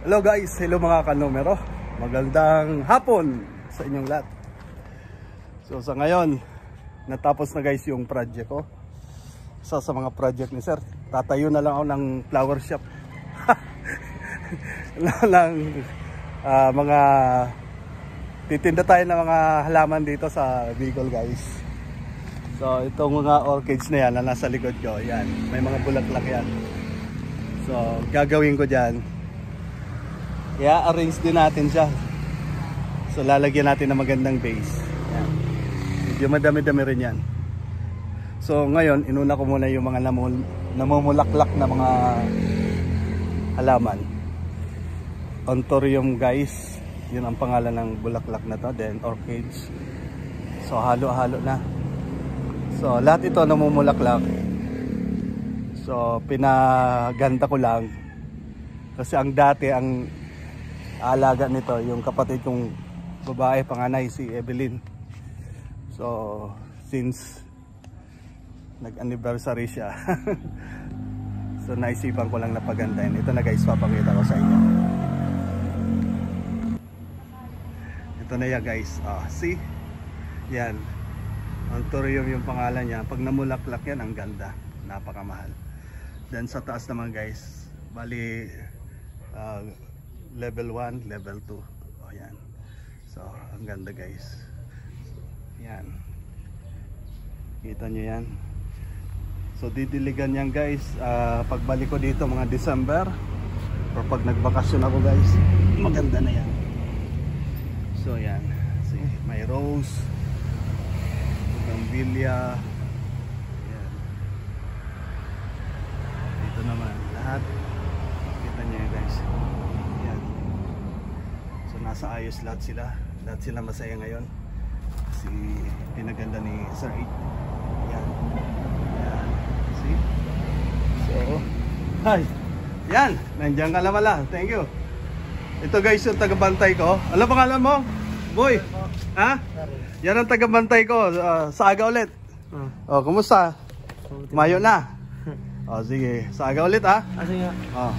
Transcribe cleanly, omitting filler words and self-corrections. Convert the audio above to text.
Hello guys, hello mga kanumero. Magandang hapon sa inyong lahat. So sa ngayon, natapos na guys yung project ko. Isa sa mga project ni sir, tatayo na lang ako ng flower shop. Mga titinda tayo ng mga halaman dito sa Bicol guys. So itong mga orchids na yan na nasa likod ko, yan, may mga bulaklak yan. So gagawin ko dyan, i-arrange din natin siya. So lalagyan natin ng magandang base. Yan. Medyo madami-dami rin yan. So ngayon, inuna ko muna yung mga namumulaklak na mga halaman. Anthurium guys, yun ang pangalan ng bulaklak na to. Then orchids. So halo-halo na. So lahat ito namumulaklak. So pinaganda ko lang. Kasi ang dati, ang alaga nito yung kapatid kong babae, panganay, si Evelyn. So since nag-anniversary siya so naisipan ko lang na pagandahin. Ito na guys, papakita ko sa inyo. Ito na yan guys, see, yan, Anthurium yung pangalan niya. Pag namulaklak yan, ang ganda, napakamahal. Then sa taas naman guys, bali level 1, level 2. Oh, yan. So, ang ganda guys. Yan. Kita nyo yan. So, didiligan yan guys. Pagbalik ko dito mga December or pag nagbakasyon ako guys, maganda na yan. So, yan. See, may rose, bougainvillea. Yan. Dito naman lahat. Kita nyo yan guys. Nasa ayos lahat sila masaya ngayon kasi pinaganda ni Sir 8. Yan. Yan. See? So, hi. Yan, nandiyan ka naman lang. Thank you. Ito guys yung tagabantay ko. Ano pangalan mo? Boy? Ha? Yan ang tagabantay ko. Saaga ulit. Oh, kumusta? Mayo na. Oh, sige. Saaga ulit ha? Sige. Oh.